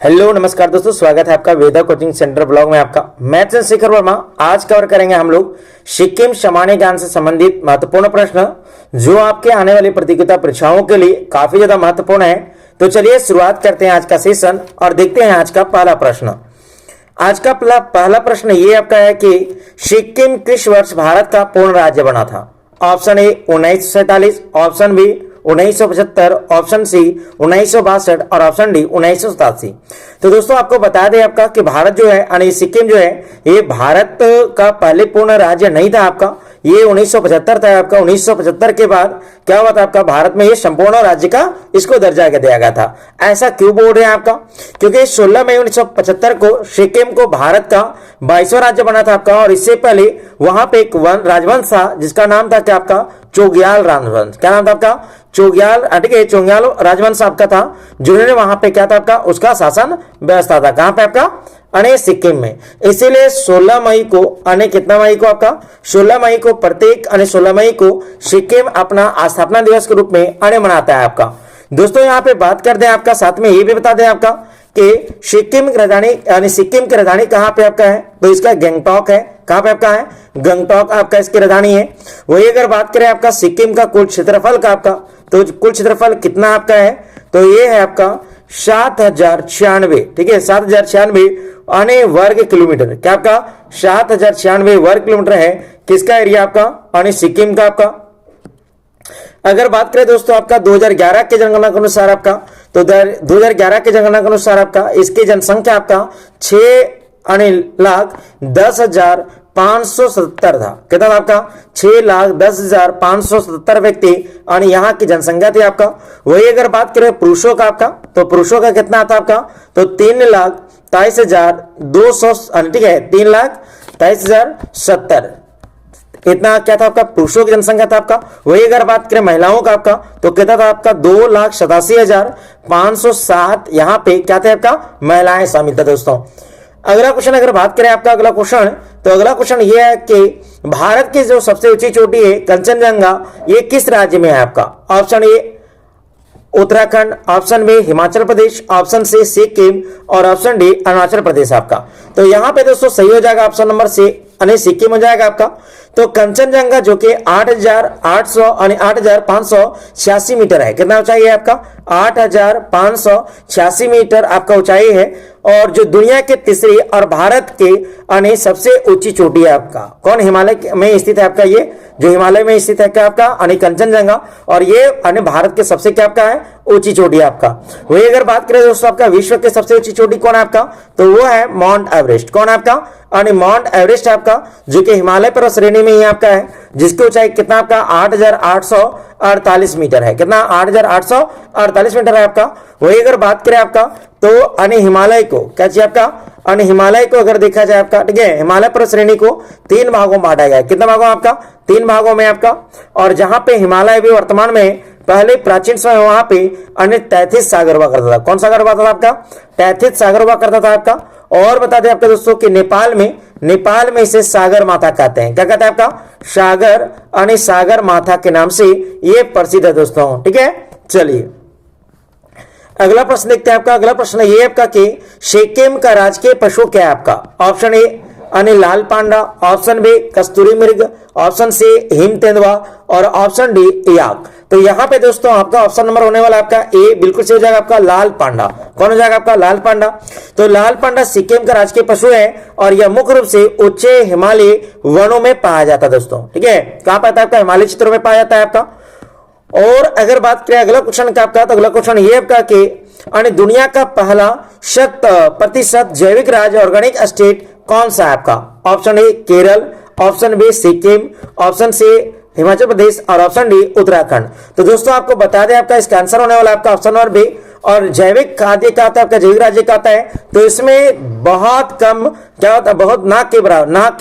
Hello नमस्कार दोस्तों, स्वागत है आपका वेदा कोचिंग सेंटर ब्लॉग में। आपका मैं चंद्रशेखर वर्मा। आज कवर करेंगे हम लोग सिक्किम सामान्य ज्ञान से संबंधित महत्वपूर्ण प्रश्न जो आपके आने वाली प्रतियोगिता परीक्षाओं के लिए काफी ज्यादा महत्वपूर्ण है। तो चलिए शुरुआत करते हैं आज का सेशन और देखते हैं आज का पहला प्रश्न। आज का पहला प्रश्न ये आपका है कि सिक्किम किस वर्ष भारत का पूर्ण राज्य बना था? Option A 1947, option B 1975, option C 1962 और ऑप्शन डी 1987। तो दोस्तों आपको बता दें आपका कि भारत जो है यानी सिक्किम जो है ये भारत का पहले पूर्ण राज्य नहीं था आपका, ये 1975 था आपका। 1975 के बाद क्या हुआ था आपका, भारत में ये संपूर्ण राज्य का इसको दर्जा दिया गया था। ऐसा क्यों बोल रहे हैं आपका? क्योंकि 16 मई 1975 को सिक्किम को भारत का 22वां राज्य बना था आपका। और इससे पहले वहां पे एक राजवंश था जिसका नाम था क्या आपका, चोग्याल राजवंश। क्या नाम था आपका? चोग्याल। ठीक है, चोग्याल राजवंश आपका था जिन्होंने वहां पे क्या था आपका, उसका शासन व्यवस्था था। कहां पे आपका? अने सिक्किम में। इसीलिए 16 मई को अने कितना मई को आपका, 16 मई को प्रत्येक अने 16 मई को सिक्किम अपना स्थापना दिवस के रूप में अने मनाता है आपका। दोस्तों यहाँ पे बात कर दें आपका, साथ में ये भी बता दें आपका कि सिक्किम की राजधानी यानी सिक्किम की राजधानी कहाँ पे आपका है, तो इसका गंगटोक है। कहां पे आपका है? गंगटोक आपका इसकी राजधानी है। वही अगर बात करें आपका सिक्किम का कुल क्षेत्रफल का आपका, तो कुल क्षेत्रफल कितना आपका है, तो ये है आपका 7096। ठीक है, 7096 आने वर्ग किलोमीटर। क्या आपका 7096 वर्ग किलोमीटर है किसका एरिया आपका, यानी सिक्किम का आपका। अगर बात करें दोस्तों आपका 2011 के जनगणना के अनुसार आपका, तो 2011 के जनगणना के अनुसार आपका इसकी जनसंख्या आपका 6,10,577 था। कितना था आपका? 6,10,577 व्यक्ति और यहाँ की जनसंख्या थी आपका। वही अगर बात करें पुरुषों का आपका, तो पुरुषों का कितना था आपका, तो 3,23,200। ठीक है, 3,23,070 इतना क्या था आपका, पुरुषों की जनसंख्या था आपका। वही अगर बात करें महिलाओं का आपका, तो कितना था आपका 2,87,507। यहाँ पे क्या थे आपका, महिलाएं शामिल था दोस्तों। अगला क्वेश्चन अगर बात करें आपका, अगला क्वेश्चन, तो अगला क्वेश्चन ये है कि भारत की जो सबसे ऊंची चोटी है कंचनजंगा, ये किस राज्य में है आपका? Option A Uttarakhand, option B Himachal Pradesh, option C Sikkim और ऑप्शन डी अरुणाचल प्रदेश आपका। तो यहाँ पे दोस्तों सही हो जाएगा ऑप्शन नंबर सी यानी सिक्किम हो जाएगा आपका। तो कंचनजंगा जो कि 8,800 यानी 8,586 मीटर है। कितना ऊंचाई है आपका? 8,586 मीटर आपका ऊंचाई है। और जो दुनिया के तीसरी और भारत के यानी सबसे ऊंची चोटी है आपका। कौन? हिमालय में स्थित है आपका, ये जो हिमालय में स्थित है क्या आपका, यानी कंचनजंगा। और ये यानी भारत के सबसे क्या आपका है, ऊंची चोटी है आपका। वही अगर बात करें दोस्तों आपका विश्व की सबसे ऊंची चोटी कौन है आपका, तो वो है माउंट एवरेस्ट। कौन है आपका? यानी माउंट एवरेस्ट आपका, जो कि हिमालय पर्वत श्रेणी में ही आपका है, जिसकी ऊंचाई कितना आपका 8,848 मीटर है। कितना? 8,848 मीटर है आपका। वही अगर बात करें आपका, तो यानी हिमालय को क्या चाहिए आपका, यानी हिमालय को अगर देखा जाए आपका, ठीक है, हिमालय पर्वत श्रेणी को 3 भागों में बांटा गया है। कितना भागों आपका? 3 भागों में आपका। और जहां पे हिमालय भी वर्तमान में, पहले प्राचीन समय वहां पे अन्य तैथिस सागर हुआ करता था। कौन सागर हुआ था आपका? तैथिस सागर हुआ करता था आपका। और बता दें आपके दोस्तों कि नेपाल में इसे सागर माथा कहते हैं। क्या कहते हैं आपका? सागर यानी सागर माथा के नाम से ये प्रसिद्ध है दोस्तों। ठीक है, चलिए अगला प्रश्न देखते हैं आपका। अगला प्रश्न ये आपका कि सिक्किम का राजकीय पशु क्या है आपका? ऑप्शन ए यानी लाल पांडा, ऑप्शन बी कस्तूरी मृग, ऑप्शन सी हिम तेंदुआ और ऑप्शन डी याक। तो यहाँ पे दोस्तों आपका ऑप्शन नंबर होने वाला आपका ए बिल्कुल सही हो जाएगा आपका, लाल पांडा। कौन हो जाएगा आपका? लाल पांडा। तो लाल पांडा सिक्किम का राजकीय पशु है और यह मुख्य रूप से उच्च हिमालयी वनों में पाया जाता है दोस्तों। ठीक है, कहां पाता है आपका? हिमालय क्षेत्रों में पाया जाता है आपका। और अगर बात करें अगला क्वेश्चन का आपका, तो अगला क्वेश्चन ये आपका कि दुनिया का पहला 100% जैविक राज्य ऑर्गेनिक स्टेट कौन सा है आपका? Option A Kerala, option B Sikkim, option C Himachal Pradesh और ऑप्शन डी उत्तराखंड। तो दोस्तों आपको बता दें आपका इसका आंसर होने वाला आपका ऑप्शन नंबर बी। और जैविक खाद्य का आता है आपका, जैविक राज्य का आता है, तो इसमें बहुत कम क्या होता है, बहुत ना के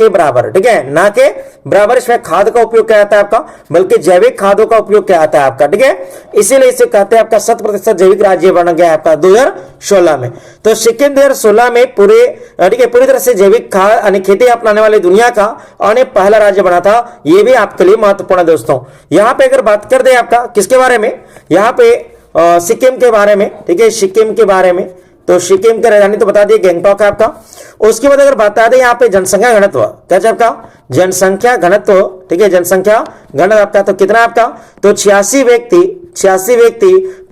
बराबर। ठीक है, ना के बराबर इसमें खाद का उपयोग किया जाता है आपका, बल्कि जैविक खादों का उपयोग किया जाता है आपका। ठीक है, इसीलिए इसे कहते हैं आपका 100% जैविक राज्य बन गया आपका 2016 में। तो सिक्किम 2016 में पूरी तरह से जैविक खाद यानी खेती अपनाने वाले दुनिया का और पहला राज्य बना था। यह भी आपके लिए महत्वपूर्ण है दोस्तों। यहां पे अगर बात कर दे आपका किसके बारे में, यहाँ पे सिक्किम के बारे में। ठीक है, सिक्किम के बारे में तो सिक्किम की राजधानी तो बता दिए गैंगटॉक है आपका। उसके बाद अगर बता दें यहाँ पे जनसंख्या घनत्व, क्या है आपका जनसंख्या घनत्व, ठीक है, जनसंख्या घनत्व आपका तो कितना आपका, तो 86 व्यक्ति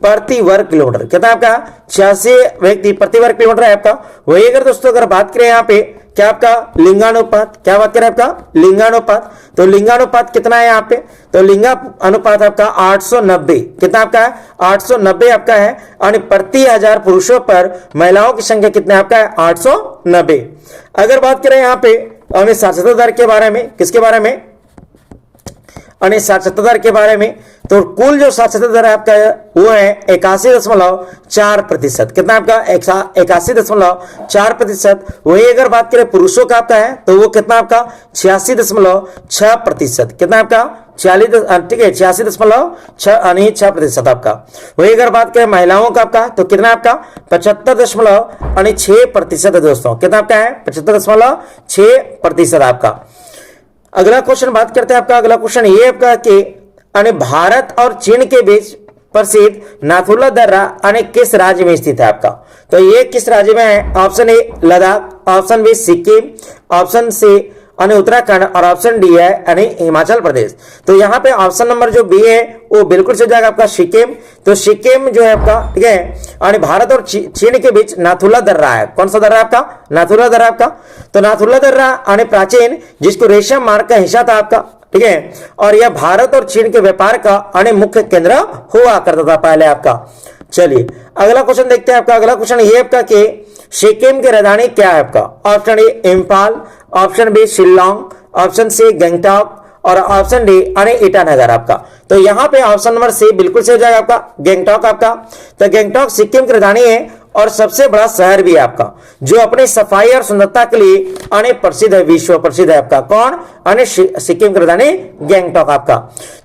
प्रति वर्ग किलोमीटर, कितना आपका 86 व्यक्ति प्रति वर्ग किलोमीटर है आपका। वही अगर दोस्तों अगर बात करें यहाँ पे क्या आपका लिंगानुपात, क्या बात करें आपका लिंगानुपात, तो लिंगानुपात कितना है यहाँ पे, तो लिंगा अनुपात आपका 890, कितना आपका है 890 आपका है, और प्रति 1000 पुरुषों पर महिलाओं की संख्या कितना आपका है 890। अगर बात करें यहाँ पे साक्षरता दर के बारे में, किसके बारे में, साक्षरता दर के बारे में, तो कुल जो साक्षरता दर आपका वो है 81.4%, कितना आपका 81.4%। वही अगर बात करें पुरुषों का आपका है तो वो कितना आपका 86.6%, कितना आपका 40, ठीक है 86.6% आपका। वही अगर बात करें महिलाओं का आपका तो कितना आपका 75.6% है दोस्तों, कितना आपका है 75.6% आपका। अगला क्वेश्चन बात करते हैं आपका, अगला क्वेश्चन ये आपका कि भारत और चीन के बीच प्रसिद्ध नाथुला दर्रा किस राज्य में स्थित है आपका, तो ये किस राज्य में है, option A Ladakh, option B Sikkim, option C Uttarakhand, और ऑप्शन डी है हिमाचल प्रदेश। तो यहाँ पे ऑप्शन नंबर जो बी है वो बिल्कुल से जाएगा आपका सिक्किम। तो सिक्किम जो है आपका, ठीक है, भारत और चीन के बीच नाथुला दर्रा है, कौन सा दर्रा आपका नाथुला दर्रा आपका। तो नाथुला दर्रा प्राचीन जिसको रेशम मार्ग का हिस्सा था आपका, ठीक है, और यह भारत और चीन के व्यापार का मुख्य केंद्र हुआ करता था पहले आपका। चलिए अगला क्वेश्चन देखते हैं आपका, अगला क्वेश्चन ये आपका कि सिक्किम की राजधानी क्या है आपका, option A Imphal, option B Shillong, option C Gangtok, और ऑप्शन डी ईटानगर आपका। तो यहाँ पे ऑप्शन नंबर सी बिल्कुल से हो जाएगा आपका गैंगटॉक आपका। तो गैंगटॉक सिक्किम की राजधानी है और सबसे बड़ा शहर भी है आपका, जो अपनी सफाई और सुंदरता के लिए प्रसिद्ध है, विश्व प्रसिद्ध है आपका। कौन सिक्किम की राजधानी गैंगटॉक आपका।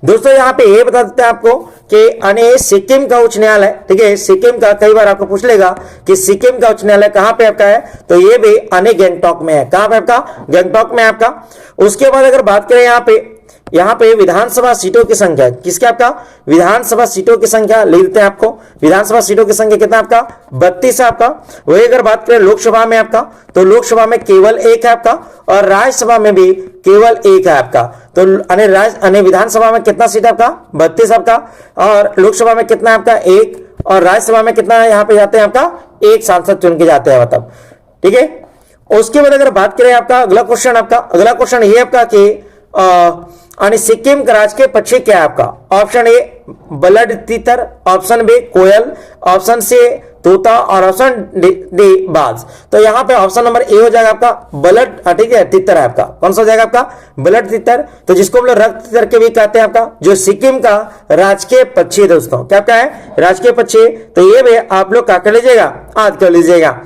दोस्तों यहाँ पे ये बता देते हैं आपको कि सिक्किम का उच्च न्यायालय, ठीक है, सिक्किम का कई बार आपको पूछ लेगा कि सिक्किम का उच्च न्यायालय कहाँ पे आपका है, तो ये भी गैंगटॉक में है। कहाँ पे आपका गैंगटॉक में आपका। उसके बाद अगर बात करें यहाँ पे विधानसभा सीटों की संख्या, किसके आपका विधानसभा सीटों की संख्या लिख देते हैं आपको। विधानसभा सीटों की संख्या कितना आपका 32 है आपका। वही अगर बात करें लोकसभा में आपका, तो लोकसभा में केवल 1 है आपका, और राज्यसभा में भी केवल 1 है आपका। तो विधानसभा में कितना सीट है आपका 32 आपका, और लोकसभा में कितना आपका 1, और राज्यसभा में कितना यहाँ पे जाते हैं आपका 1 सांसद चुन के जाते हैं मतलब, ठीक है। उसके बाद अगर बात करें आपका अगला क्वेश्चन ये आपका कि सिक्किम का राजकीय पक्षी क्या है आपका। ऑप्शन ए बलड तीतर, ऑप्शन बी कोयल, ऑप्शन सी तोता, और ऑप्शन डी बाज। तो यहाँ पे ऑप्शन नंबर ए हो जाएगा आपका बलड, ठीक है, तीतर है आपका। कौन सा हो जाएगा आपका बलड तीतर। तो जिसको हम लोग रक्त तीतर के भी कहते हैं आपका, जो सिक्किम का राजकीय पक्षी है दोस्तों, क्या क्या है राजकीय पक्षी। तो ये भी आप लोग क्या कर लीजिएगा, याद कर लीजिएगा।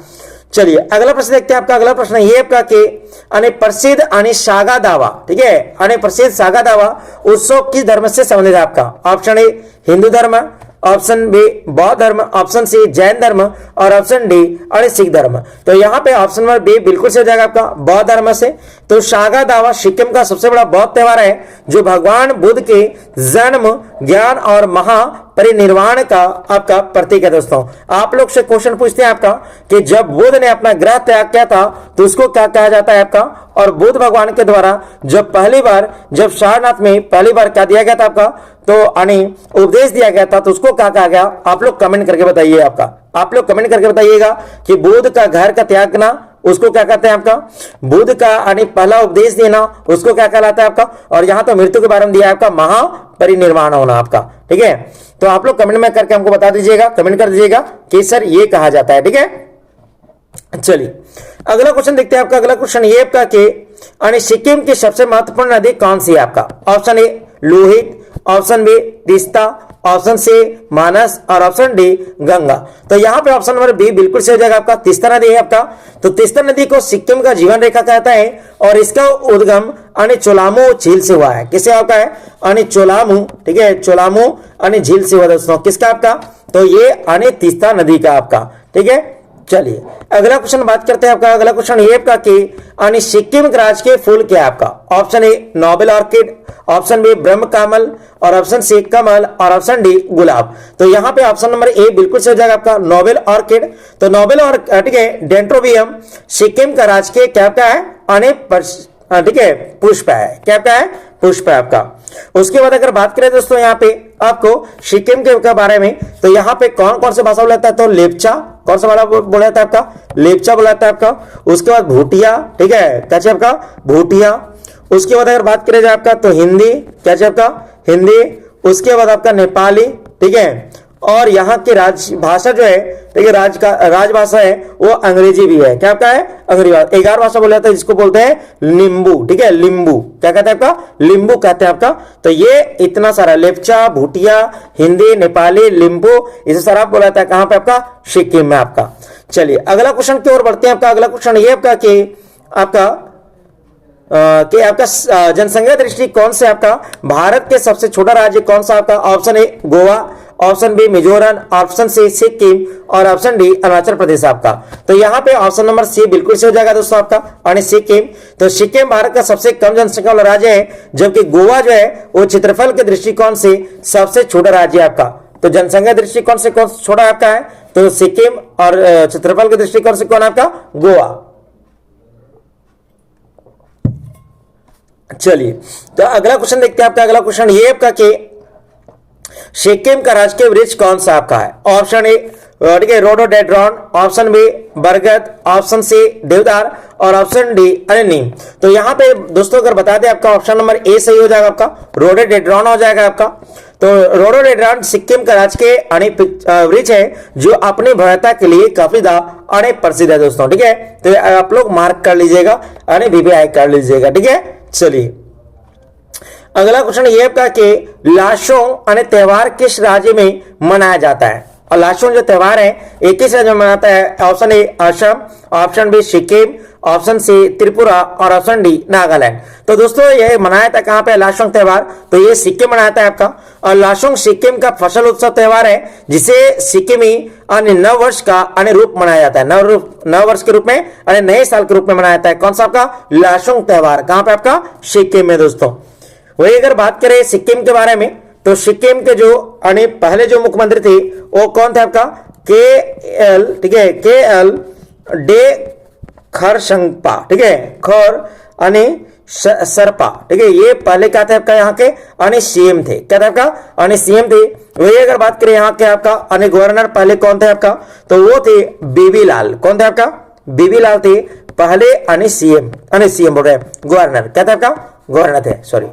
चलिए अगला प्रश्न देखते हैं आपका। अगला प्रश्न ये आपका कि प्रसिद्ध सागा दावा, ठीक है, प्रसिद्ध सागा दावा उत्सव किस धर्म से संबंधित है आपका। ऑप्शन ए हिंदू धर्म, ऑप्शन बी बौद्ध धर्म, ऑप्शन सी जैन धर्म, और ऑप्शन डी सिख धर्म। तो यहाँ पे ऑप्शन नंबर बी बिल्कुल से हो जाएगा आपका बौद्ध धर्म से। तो सागा दावा सिक्किम का सबसे बड़ा बौद्ध त्योहार है, जो भगवान बुद्ध के जन्म, ज्ञान और महापरिनिर्वाण का आपका प्रतीक है दोस्तों। आप लोग से क्वेश्चन पूछते हैं आपका कि जब बुद्ध ने अपना ग्रह त्याग किया था तो उसको क्या कहा जाता है आपका, और बुद्ध भगवान के द्वारा जब सारनाथ में पहली बार क्या दिया गया था आपका, तो उपदेश दिया गया था, तो उसको क्या कहा गया। आप लोग कमेंट करके बताइए आप लोग कमेंट करके बताइएगा कि बुद्ध का घर का त्यागना उसको क्या कहते हैं आपका, बुद्ध का पहला उपदेश देना उसको क्या कहलाता है आपका, और यहाँ तो मृत्यु के बारे में दिया है आपका महापरिनिर्वाण होना आपका, ठीक है। तो आप लोग कमेंट में करके हमको बता दीजिएगा, कमेंट कर दीजिएगा कि सर ये कहा जाता है, ठीक है। चलिए अगला क्वेश्चन देखते हैं आपका। अगला क्वेश्चन ये आपका कि सिक्किम की सबसे महत्वपूर्ण नदी कौन सी है आपका। Option A Lohit, option B Teesta, option C Manas, और ऑप्शन डी गंगा। तो यहाँ पे ऑप्शन नंबर बी बिल्कुल से हो जाएगा आपका तीस्ता नदी है आपका। तो तीस्ता नदी को सिक्किम का जीवन रेखा कहता है, और इसका उद्गम चोलामू झील से हुआ है। किससे आपका है चोलामू, ठीक है, चोलामू झील से हुआ दोस्तों। किसका आपका, तो ये तीस्ता नदी का आपका, ठीक है, चलिए अगला क्वेश्चन बात करते हैं आपका। अगला क्वेश्चन ये आपका कि यानी सिक्किम के राजकीय फूल क्या है आपका? Option A noble orchid, option B Brahma Kamal, और ऑप्शन सी कमल, और ऑप्शन डी गुलाब। तो यहाँ पे ऑप्शन नंबर ए बिल्कुल सही हो जाएगा आपका, नोबेल ऑर्किड। तो नोबेल और ठीक है डेंड्रोबियम सिक्किम का राजकीय क्या क्या है? ठीक है पुष्प है। क्या क्या है? पुष्प है आपका। उसके बाद अगर बात करें दोस्तों यहाँ पे आपको सिक्किम के बारे में, तो यहाँ पे कौन कौन सा भाषा बोला जाता है? तो लेप्चा, कौन सा वाला बोला जाता है आपका? लेप्चा बोला जाता है आपका। उसके बाद भूटिया, ठीक है क्या चाहिए आपका? भूटिया। उसके बाद अगर बात करें जाए आपका तो हिंदी, क्या चाहिए आपका? हिंदी। उसके बाद आपका नेपाली, ठीक है। और यहाँ की राजभाषा जो है, ठीक है राजभाषा है वो अंग्रेजी भी है। क्या आपका है? अंग्रेजी। 11 भाषा बोला जाता है जिसको बोलते हैं लिम्बू, ठीक है लिम्बू। क्या कहते हैं आपका? लिम्बू कहते हैं आपका। तो ये इतना सारा लेप्चा, भूटिया, हिंदी, नेपाली, लिम्बू, इसे सारा बोला जाता है कहां पे आपका? सिक्किम में आपका। चलिए अगला क्वेश्चन की ओर बढ़ते हैं आपका। अगला क्वेश्चन ये आपका कि आपका जनसंख्या दृष्टि कौन से आपका भारत के सबसे छोटा राज्य कौन सा आपका? Option A Goa, option B Mizoram, option C Sikkim, और ऑप्शन डी अरुणाचल प्रदेश आपका। तो यहाँ पे ऑप्शन नंबर सी बिल्कुल सही हो जाएगा दोस्तों आपका, यानी सिक्किम। तो सिक्किम भारत का सबसे कम जनसंख्या वाला राज्य है, जबकि गोवा जो है वो क्षेत्रफल के दृष्टिकोण से सबसे छोटा राज्य है आपका। तो जनसंख्या दृष्टिकोण से कौन छोटा आपका है? तो सिक्किम, और क्षेत्रफल के दृष्टिकोण से कौन आपका? गोवा। चलिए तो अगला क्वेश्चन देखते हैं आपका। अगला क्वेश्चन ये आपका कि सिक्किम का राजकीय वृक्ष कौन सा आपका है? ऑप्शन ए ठीक है रोडोडेंड्रॉन, ऑप्शन बी बरगद, ऑप्शन सी देवदार, और ऑप्शन डी नीम। तो यहाँ पे दोस्तों अगर बता दें आपका ऑप्शन नंबर ए सही हो जाएगा आपका, रोडोडेंड्रॉन हो जाएगा आपका। तो रोडोडेंड्रॉन सिक्किम का राजकीय वृक्ष है जो अपनी भव्यता के लिए काफी प्रसिद्ध है दोस्तों, ठीक है। तो आप लोग मार्क कर लीजिएगा, वीवीआई कर लीजिएगा, ठीक है। चलिए अगला क्वेश्चन ये आपका कि लाचोंग त्योहार किस राज्य में मनाया जाता है? और लाचोंग जो त्योहार है एक किस राज्य में मनाता है? Option A Assam, option B Sikkim, option C Tripura, और ऑप्शन डी नागालैंड। तो दोस्तों ये मनाया था कहां पे लाचोंग त्योहार? तो ये सिक्किम मनाता है आपका। और लाचोंग सिक्किम का फसल उत्सव त्योहार है जिसे सिक्किमी नव वर्ष का रूप मनाया जाता है। नव वर्ष के रूप में नए साल के रूप में मनाया जाता है। कौन सा आपका? लाचोंग त्योहार। कहां पे आपका? सिक्किम में दोस्तों। वही अगर बात करें सिक्किम के बारे में, तो सिक्किम के जो पहले जो मुख्यमंत्री थे वो कौन थे आपका? KL, ठीक है KL डे खरसंगपा, ठीक है खर सरपा, ठीक है। ये पहले क्या थे आपका यहाँ के सीएम थे। क्या था आपका? सीएम थे। वही अगर बात करें यहाँ के आपका गवर्नर पहले कौन थे आपका? तो वो थे बीबी लाल। कौन थे आपका? बीबी लाल थे पहले सीएम बोल रहे गवर्नर। क्या था आपका? गवर्नर थे, सॉरी।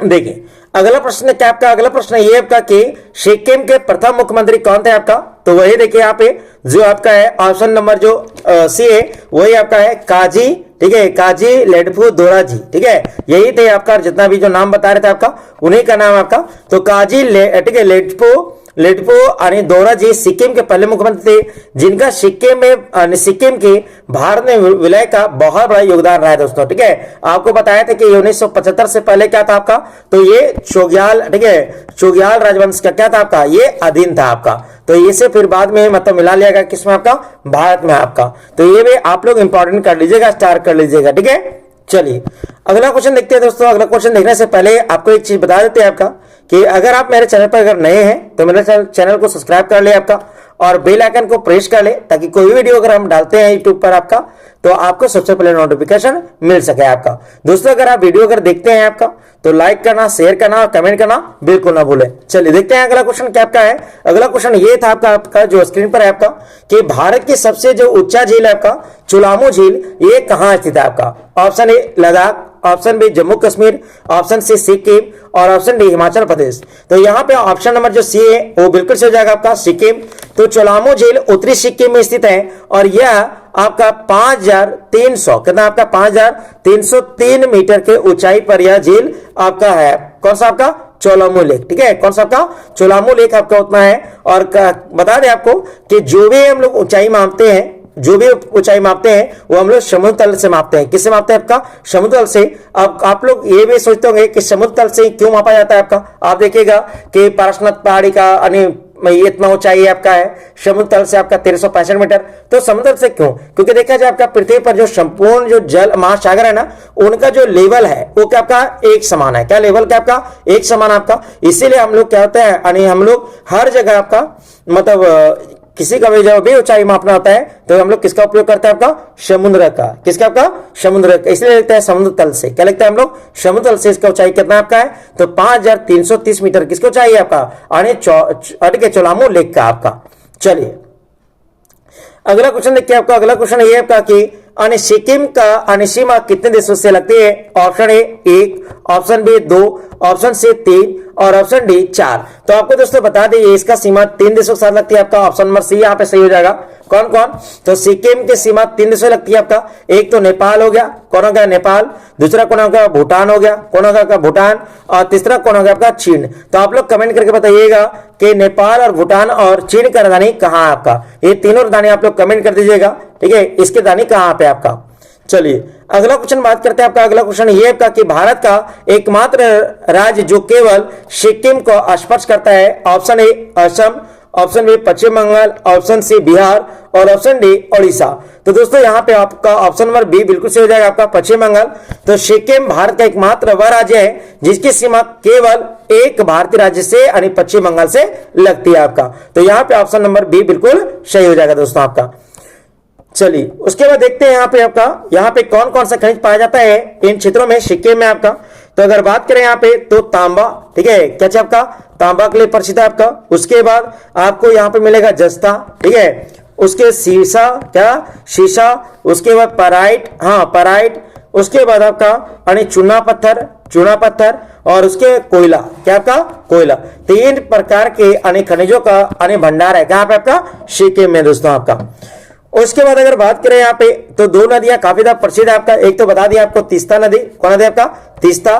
देखिए अगला प्रश्न क्या आपका? अगला प्रश्न ये आपका कि सिक्किम के प्रथम मुख्यमंत्री कौन थे आपका? तो वही देखिए यहाँ पे जो आपका है ऑप्शन नंबर जो सी है वही आपका है काजी, ठीक है काजी लेडफू दोराजी, ठीक है। यही थे आपका जितना भी जो नाम बता रहे थे आपका उन्हीं का नाम आपका। तो काजी ठीक है लेडपो दोरा जी सिक्किम के पहले मुख्यमंत्री थे जिनका सिक्किम के भारत में विलय का बहुत बड़ा योगदान रहा है दोस्तों, ठीक है। आपको बताया था कि 1975 से पहले क्या था आपका? तो ये चोग्याल, ठीक है चोग्याल राजवंश का क्या था आपका? ये अधीन था आपका। तो इसे फिर बाद में मतलब मिला लिया गया किसमें आपका? भारत में आपका। तो ये भी आप लोग इंपॉर्टेंट कर लीजिएगा, स्टार कर लीजिएगा, ठीक है। चलिए अगला क्वेश्चन देखते हैं दोस्तों। अगला क्वेश्चन देखने से पहले आपको एक चीज बता देते हैं आपका कि अगर आप मेरे चैनल पर अगर नए हैं तो मेरे चैनल को सब्सक्राइब कर ले आपका, और बेल आइकन को प्रेस कर ले ताकि कोई भी वीडियो अगर हम डालते हैं यूट्यूब पर आपका तो आपको सबसे पहले नोटिफिकेशन मिल सके आपका। दोस्तों अगर आप वीडियो अगर देखते हैं आपका तो लाइक करना, शेयर करना और कमेंट करना बिल्कुल ना भूलें। चलिए देखते हैं अगला क्वेश्चन क्या आपका है। अगला क्वेश्चन ये था आपका जो स्क्रीन पर है आपका कि भारत की सबसे जो ऊंचा झील है आपका चुलामू झील, ये कहां स्थित है आपका? Option A Ladakh, option B Jammu Kashmir, option C Sikkim, और ऑप्शन डी हिमाचल प्रदेश। तो यहाँ पे ऑप्शन नंबर जो सी है वो बिल्कुल सही हो जाएगा आपका सिक्किम। तो चुलामू झील उत्तरी सिक्किम में स्थित है और यह आपका 5300 कितना आपका 5303 मीटर के ऊंचाई पर यह झील आपका है। कौन सा आपका? चोलामू लेक, ठीक है कौन सा आपका? चोलामू लेक आपका उतना है। और बता दें आपको कि जो भी हम लोग ऊंचाई मापते हैं, जो भी ऊंचाई मापते हैं वो हम लोग समुद्र तल से मापते हैं। किससे मापते हैं आपका? समुद्र तल से। अब आप लोग ये भी सोचते होंगे कि समुद्र तल से क्यों मापा जाता है आपका? आप देखिएगा कि पारसनाथ पहाड़ी का में इतना ऊंचाई आपका है, समुद्र तल से आपका 1365 मीटर। तो समुद्र से क्यों? क्योंकि देखा जाए आपका पृथ्वी पर जो संपूर्ण जो जल महासागर है ना, उनका जो लेवल है वो क्या आपका एक समान है। क्या लेवल क्या आपका एक समान आपका, इसीलिए हम लोग क्या होता है यानी हम लोग हर जगह आपका मतलब किसी का भी जब भी ऊंचाई मापना होता है तो हम लोग किसका उपयोग करते हैं आपका समुद्र का। किसका आपका समुद्र का, इसलिए लिखते हैं समुद्र तल से। क्या लिखते हैं हम लोग समुद्र तल से। इसका ऊंचाई कितना आपका है तो 5330 मीटर किसकी ऊंचाई है आपका अटके चोलामू लेक का आपका। चलिए अगला क्वेश्चन देखिए आपका। अगला क्वेश्चन ये आपका कि सिक्किम का सीमा कितने देशों से लगती है? Option A 1, option B 2, option C 3 और ऑप्शन डी 4। तो आपको दोस्तों बता दें इसका सीमा 3 देशों के साथ लगती है आपका। ऑप्शन नंबर सी यहाँ पे सही हो जाएगा। कौन कौन? तो सिक्किम की सीमा 3 देशों से लगती है आपका। एक तो नेपाल हो गया, कौन हो गया नेपाल, दूसरा कौन हो गया भूटान हो गया, कौन हो गया भूटान, और तीसरा कौन हो गया आपका चीन। तो आप लोग कमेंट करके बताइएगा कि नेपाल और भूटान और चीन का राजधानी कहाँ है आपका। ये तीनों राजधानी आप लोग कमेंट कर दीजिएगा, ठीक है। इसकी राजधानी कहाँ पे आपका। चलिए अगला क्वेश्चन बात करते हैं आपका। अगला क्वेश्चन ये आपका कि भारत का एकमात्र राज्य जो केवल सिक्किम को स्पर्श करता है। Option A Assam, option B Paschim Bangal, option C Bihar और ऑप्शन डी ओडिशा। तो दोस्तों यहाँ पे आपका ऑप्शन नंबर बी बिल्कुल सही हो जाएगा आपका पश्चिम बंगाल। तो सिक्किम भारत का एकमात्र वह राज्य है जिसकी सीमा केवल एक भारतीय राज्य से यानी पश्चिम बंगाल से लगती है आपका। तो यहाँ पे ऑप्शन नंबर बी बिल्कुल सही हो जाएगा दोस्तों आपका। चलिए उसके बाद देखते हैं यहाँ पे कौन कौन सा खनिज पाया जाता है इन क्षेत्रों में सिक्किम में आपका। तो अगर बात करें यहाँ पे तो तांबा, ठीक है, क्या चाहिए आपका तांबा के लिए प्रसिद्ध है आपका। उसके बाद आपको यहाँ पे मिलेगा जस्ता, ठीक है, उसके शीशा, क्या शीशा, उसके बाद पराइट, हाँ पराइट, उसके बाद आपका चूना पत्थर और उसके कोयला, क्या आपका कोयला। 3 प्रकार के खनिजों का भंडार है कहाँ पे आपका सिक्किम में दोस्तों आपका। उसके बाद अगर बात करें यहाँ पे तो 2 नदियां काफी ज्यादा प्रसिद्ध है आपका। एक तो बता दिया आपको तीस्ता नदी, कौन नदी आपका तीस्ता,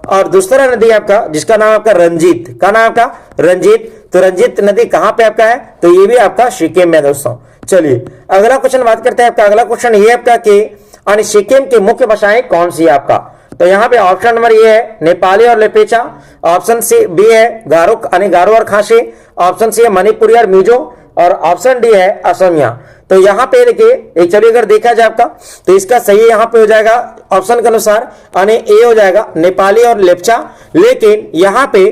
और दूसरा नदी आपका जिसका नाम आपका रंजीत, का नाम आपका रंजीत। तो रंजीत नदी कहाँ पे आपका है तो ये भी आपका सिक्किम में दोस्तों। चलिए अगला क्वेश्चन बात करते हैं आपका। अगला क्वेश्चन ये आपका कि सिक्किम की मुख्य भाषाएं कौन सी है आपका। तो यहाँ पे ऑप्शन नंबर ये है नेपाली और लेपेचा, ऑप्शन सी बी है गारो और खासी, ऑप्शन सी है मणिपुरी और मिजो और ऑप्शन डी है असमिया। तो यहाँ पे देखिए चलिए अगर देखा जाए आपका तो इसका सही यहाँ पे हो जाएगा ऑप्शन के अनुसार ए हो जाएगा नेपाली और लेप्चा। लेकिन यहाँ पे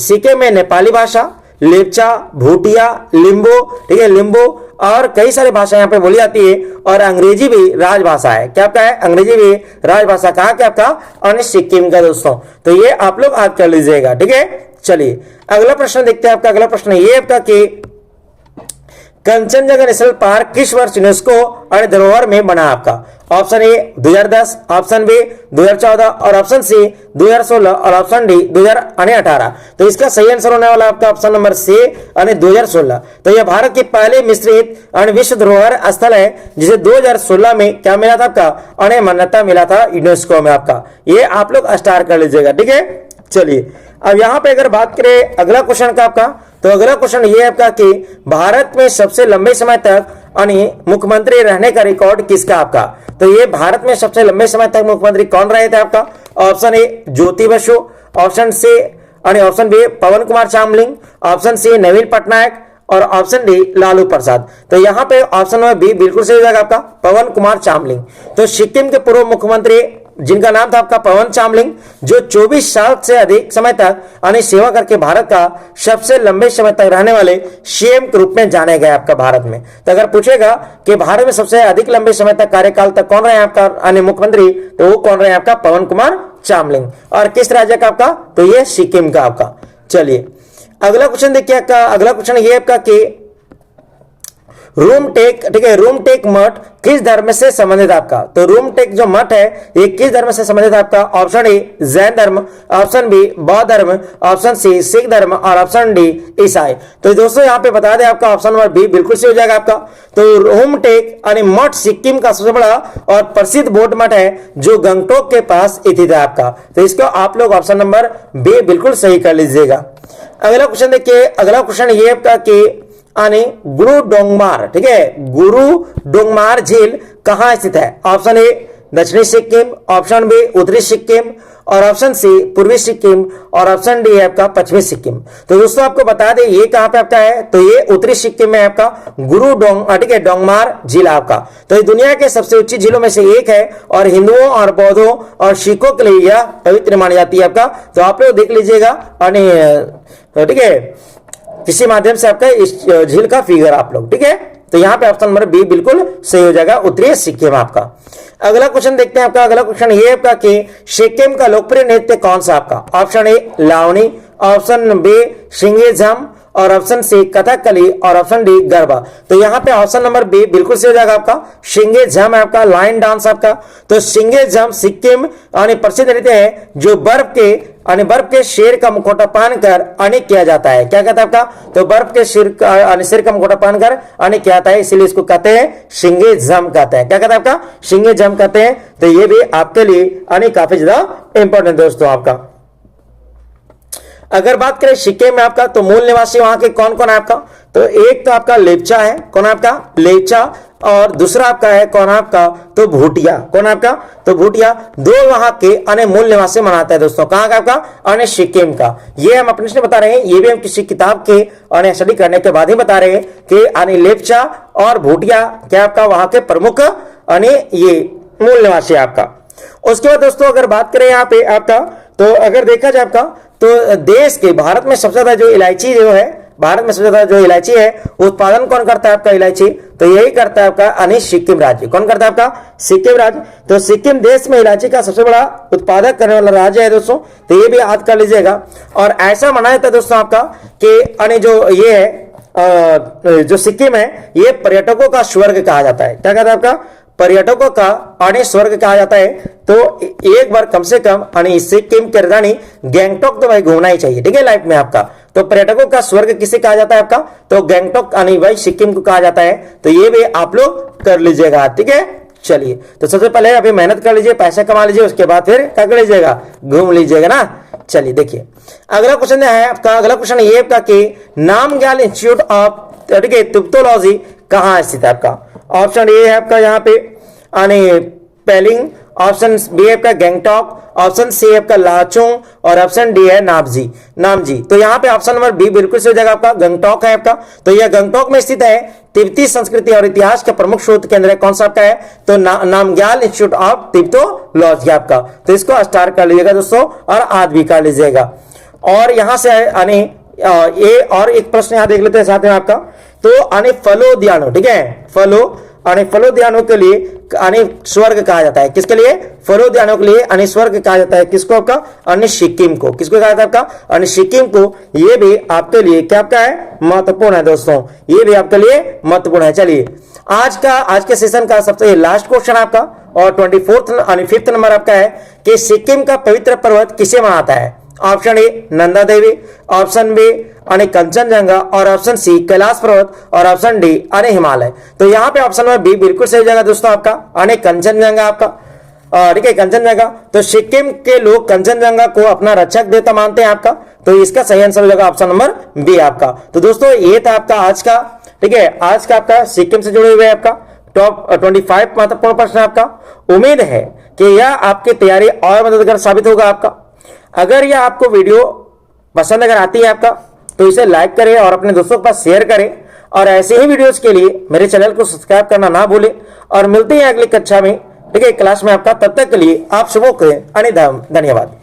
सिक्किम में नेपाली भाषा, लेप्चा, भूटिया, लिम्बो, ठीक है, लिम्बो और कई सारी भाषा यहाँ पे बोली जाती है और अंग्रेजी भी राजभाषा है। क्या आपका है अंग्रेजी भी राजभाषा कहाँ क्या आपका सिक्किम का दोस्तों। तो ये आप लोग याद कर लीजिएगा, ठीक है। चलिए अगला प्रश्न देखते हैं आपका। अगला प्रश्न ये आपका कि कंचनजंगा नेशनल पार्क किस वर्ष यूनेस्को धरोहर में बना आपका। ऑप्शन ए 2010, ऑप्शन बी 2014 और ऑप्शन सी 2016 और ऑप्शन डी 2018। तो इसका सही आंसर होने वाला आपका ऑप्शन नंबर सी 2016। तो यह भारत के पहले मिश्रित विश्व धरोहर स्थल है जिसे 2016 में क्या मिला था आपका मान्यता मिला था यूनेस्को में आपका। ये आप लोग स्टार कर लीजिएगा, ठीक है। चलिए अब यहाँ पे अगर बात करें अगला क्वेश्चन का आपका तो अगला क्वेश्चन ये आपका कि भारत में सबसे लंबे समय तक मुख्यमंत्री रहने का रिकॉर्ड किसका आपका। तो ये भारत में सबसे लंबे समय तक मुख्यमंत्री कौन रहे थे आपका। Option A Jyoti Basu, option C option B Pawan Kumar Chamling, option C Naveen Patnaik और ऑप्शन डी लालू प्रसाद। तो यहाँ पे ऑप्शन नंबर बी बिल्कुल सही हो जाएगा आपका पवन कुमार चामलिंग। तो सिक्किम के पूर्व मुख्यमंत्री जिनका नाम था आपका पवन चामलिंग जो 24 साल से अधिक समय तक सेवा करके भारत का सबसे लंबे समय तक रहने वाले सीएम के रूप में जाने गए आपका भारत में। तो अगर पूछेगा कि भारत में सबसे अधिक लंबे समय तक कार्यकाल तक कौन रहे आपका मुख्यमंत्री तो वो कौन रहे आपका पवन कुमार चामलिंग। और किस राज्य का आपका तो ये सिक्किम का आपका। चलिए अगला क्वेश्चन देखिए आपका। अगला क्वेश्चन ये आपका कि रूमटेक, ठीक है, रूमटेक मठ किस धर्म से संबंधित आपका। तो रूमटेक जो मठ है ये किस धर्म से संबंधित आपका। ऑप्शन ए जैन धर्म, ऑप्शन बी बौद्ध धर्म, ऑप्शन सी सिख धर्म और ऑप्शन डी ईसाई। तो दोस्तों यहाँ पे बता दें आपका ऑप्शन नंबर बी बिल्कुल सही हो जाएगा आपका। तो रूमटेक मठ सिक्किम का सबसे बड़ा और प्रसिद्ध बौद्ध मठ है जो गंगटोक के पास स्थित है आपका। तो इसको आप लोग ऑप्शन नंबर बी बिल्कुल सही कर लीजिएगा। अगला क्वेश्चन देखिए। अगला क्वेश्चन ये आपका कि गुरु डोंगमार, ठीक है, गुरु डोंगमार झील कहां स्थित है। ऑप्शन ए दक्षिणी सिक्किम, ऑप्शन बी उत्तरी सिक्किम, और ऑप्शन सी पूर्वी सिक्किम, और ऑप्शन डी है आपका पश्चिमी सिक्किम। तो दोस्तों आपको बता दें ये कहां पे आपका है, तो ये उत्तरी सिक्किम में आपका ठीक है डोंगमार झील आपका। तो ये दुनिया के सबसे ऊंची झीलों में से एक है और हिंदुओं और बौद्धों और सिखों के लिए यह पवित्र मानी जाती है आपका। तो आप लोग देख लीजिएगा, ठीक है, किसी माध्यम से आपका इस झील का फिगर आप लोग, ठीक है। तो यहां पे ऑप्शन नंबर बी बिल्कुल सही हो जाएगा, उत्तरी सिक्किम आपका। अगला क्वेश्चन देखते हैं आपका। अगला क्वेश्चन ये आपका कि सिक्किम का लोकप्रिय नृत्य कौन सा आपका। Option A Lavani, option B Shingejam, और ऑप्शन सी कथकली, और ऑप्शन डी गरबा। तो यहाँ पे ऑप्शन नंबर बी बिल्कुल सही हो जाएगा आपका, शिंगेझम है आपका, लाइन डांस आपका। तो शिंगेझम सिक्किम प्रसिद्ध नृत्य है जो बर्फ के शेर का मुखौटा पहनकर अनेक किया जाता है। क्या कहता है आपका, तो बर्फ के शेर का मुखौटा पहनकर अनेक किया जाता है, इसीलिए इसको कहते हैं शिंगेझम कहते हैं। क्या कहता है आपका, शिंगेझम कहते हैं। तो ये भी आपके लिए अनेक काफी ज्यादा इंपॉर्टेंट दोस्तों आपका। अगर बात करें सिक्किम में आपका, तो मूल निवासी वहां के कौन कौन है आपका, तो एक तो आपका लेप्चा है, कौन है आपका लेप्चा, और दूसरा आपका है कौन है आपका, तो भूटिया, कौन है आपका, तो भूटिया। दो वहां के अन्य मूल निवासी मनाता है दोस्तों, कहां का आपका, अन्य सिक्किम का। ये हम अपने से बता रहे हैं, ये भी हम किसी किताब के अन्य स्टडी करने के बाद ही बता रहे हैं कि अन्य लेप्चा और भूटिया क्या आपका वहां के प्रमुख अन्य ये मूल निवासी आपका। उसके बाद दोस्तों अगर बात करें यहाँ पे आपका, तो अगर देखा जाए आपका, तो देश के भारत में सबसे ज्यादा जो इलायची जो है, भारत में सबसे ज्यादा जो इलायची है उत्पादन कौन करता है आपका इलायची, तो यही करता है आपका अनिल सिक्किम राज्य। कौन करता है आपका, सिक्किम राज्य। तो सिक्किम देश में इलायची का सबसे बड़ा उत्पादक करने वाला राज्य है दोस्तों, तो ये भी याद कर लीजिएगा। और ऐसा माना जाता है दोस्तों आपका कि अन्य जो ये है जो सिक्किम है ये पर्यटकों का स्वर्ग कहा जाता है। क्या कहता है आपका, पर्यटकों का अन्य स्वर्ग कहा जाता है। तो एक बार कम से कम सिक्किम की राजधानी गैंगटॉक तो भाई घूमना ही चाहिए, ठीक है, लाइफ में आपका। तो पर्यटकों का स्वर्ग किसे कहा जाता है आपका, तो गैंगटॉक भाई सिक्किम को कहा जाता है। तो ये भी आप लोग कर लीजिएगा, ठीक है। चलिए, तो सबसे पहले अभी मेहनत कर लीजिए, पैसा कमा लीजिए, उसके बाद फिर क्या कर लीजिएगा, घूम लीजिएगा ना। चलिए देखिए अगला क्वेश्चन है आपका। अगला क्वेश्चन ये आपका कि नामग्याल इंस्टीट्यूट ऑफ तिब्बतोलॉजी कहाँ स्थित है आपका। ऑप्शन ए है आपका यहाँ पे पेलिंग, ऑप्शन बी है आपका गैंगटॉक, ऑप्शन सी है आपका लाचुंग, और ऑप्शन डी है नामजी। तो यहाँ पे ऑप्शन नंबर बी बिल्कुल सही हो जाएगा आपका, गंगटॉक है आपका। तो यह गंगटॉक में स्थित है, तिब्बती संस्कृति और इतिहास का प्रमुख शोध केंद्र है। कौन सा आपका है, तो नामग्याल इंस्टीट्यूट ऑफ तिब्बतोलॉजी आपका। तो इसको स्टार कर लीजिएगा दोस्तों, और आज भी कर लीजिएगा। और यहां से ये और एक प्रश्न यहां देख लेते हैं साथ में आपका। तो फलोद्यानो, ठीक है, फलोद्यानों के लिए स्वर्ग कहा जाता है। किसके लिए, फलोद्यानों के लिए स्वर्ग कहा जाता है। किसको आपका, अन्य सिक्किम को। किसको कहा जाता है आपका, अन्य सिक्किम को। ये भी आपके लिए क्या आपका है, महत्वपूर्ण है दोस्तों, ये भी आपके लिए महत्वपूर्ण है। चलिए आज के सेशन का सबसे लास्ट क्वेश्चन आपका और 5th नंबर आपका है कि सिक्किम का पवित्र पर्वत किसे मनाता है। Option A Nanda Devi, option B Kanchenjunga, और ऑप्शन सी कैलाश पर्वत, और ऑप्शन डी हिमालय। तो यहाँ पे ऑप्शन नंबर बी बिल्कुल सही जगह दोस्तों आपका, कंचनजंगा आपका, ठीक है, कंचनजंगा। तो सिक्किम के लोग कंचनजंगा को अपना रक्षक देवता मानते हैं आपका। तो इसका सही आंसर हो जाएगा ऑप्शन नंबर बी आपका। तो दोस्तों ये था आपका आज का, ठीक है, आज का आपका सिक्किम से जुड़े हुए आपका टॉप 25 महत्वपूर्ण प्रश्न आपका। उम्मीद है कि यह आपकी तैयारी और मददगार साबित होगा आपका। अगर यह आपको वीडियो पसंद अगर आती है आपका, तो इसे लाइक करें और अपने दोस्तों के पास शेयर करें। और ऐसे ही वीडियोस के लिए मेरे चैनल को सब्सक्राइब करना ना भूलें। और मिलते हैं अगली कक्षा में, ठीक है, क्लास में आपका। तब तक के लिए आप सबको धन्यवाद।